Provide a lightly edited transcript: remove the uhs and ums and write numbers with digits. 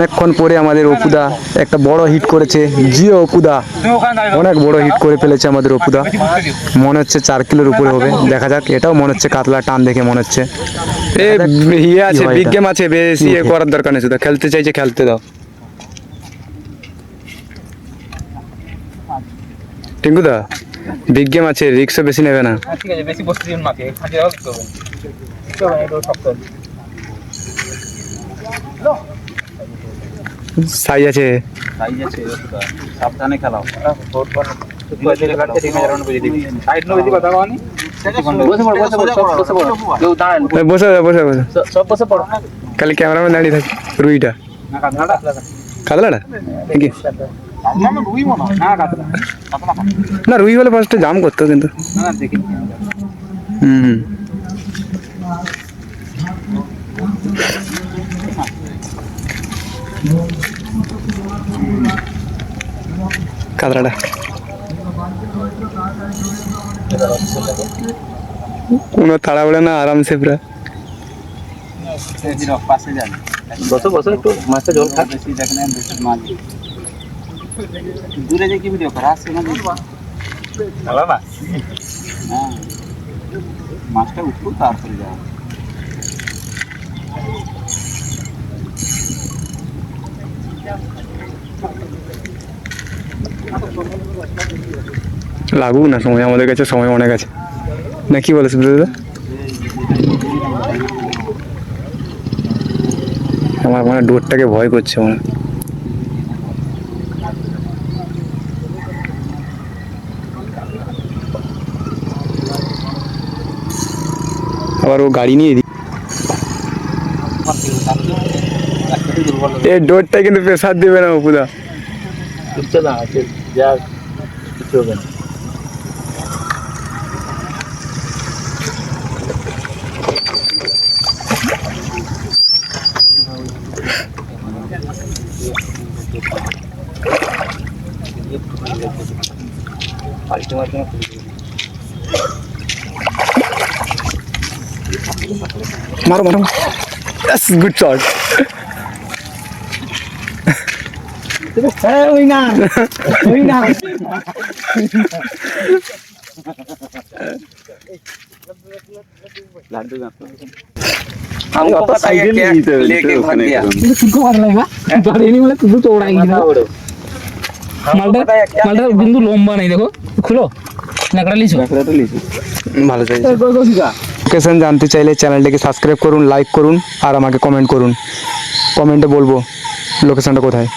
অনেকক্ষণ পরে আমাদের অপুদা একটা বড় হিট করেছে। জিও অপুদা অনেক বড় হিট করে ফেলেছে আমাদের অপুদা। মনে হচ্ছে 4 কিলোর উপরে হবে। দেখা যাক, এটাও মনে হচ্ছে কাতলা, টান দেখে মনে হচ্ছে। ইয়ে আছে, বিগ গেম আছে, বেশি ইয়ে করার দরকার নেই, শুধু খেলতে চাইছে খেলতে দাও। টিঙ্কু দা, বিগ গেম আছে, রিক্সও বেশি নেবে না। ঠিক আছে, বেশি বসতে দিন মাকে, খাঁচে রাখো তো হবে। তো এটা শক্ত আছে। সাইজ আছে, সাইজ আছে ওটা, সাবধানে খেলাও। ফোর পর ধীরে কাটতে ঠিক আছে, রাউন্ড করে দিবি। সাইড নো বেশি কথা কওনি। বসে পড়, বসে পড়, সব বসে পড়। কেউ দাঁড়ান, বসে বসে বসে সব বসে পড়। খালি ক্যামেরাম্যান দাঁড়িয়ে থাকে। রুইটা না কাটলাটা, কাতলাটা কি না রুই মনে হয়। না কাটলা, কাটলা না, রুই হলে ফার্স্টে জাম করতো কিন্তু। না না দেখি। হুম, কাতলাটা কোনো তাড়াহুড়া না, আরামসে পুরা। পাশে যান, বসো বসো, একটু মাছটা জল খা। বেশি দেখেন, বেশি মাছ দূরে যে কি ভিডিও করা আছে না, ভালো না। হ্যাঁ, মাছটা উঠবো তারপরে যাও। লাগুক না সময়, আমাদের কাছে সময় অনেক আছে, না কি বলে সুব্রত? আমার মানে ডোরটাকে ভয় করছে মনে। আবার ও গাড়ি নিয়ে দিই, এই ডোরটা কিন্তু প্রেসার দেবে না অপুদা। বুঝছে না, যা কিছু হবে না। মারো মারো, গুড শট। ওই না, ওই না। हमको पता है क्या लेके भाग गया। तुझको मार लेगा गाड़ी नहीं मिले तुझको तोड़ाएगी ना। मालटा बिंदु लंबा नहीं, देखो खुलो नाकड़ा लीचो। ভালো চাইছে। লোকেশন জানতে চাইলে চ্যানেলটাকে সাবস্ক্রাইব করুন, লাইক করুন আর আমাকে কমেন্ট করুন। কমেন্টে বলবো লোকেশনটা কোথায়।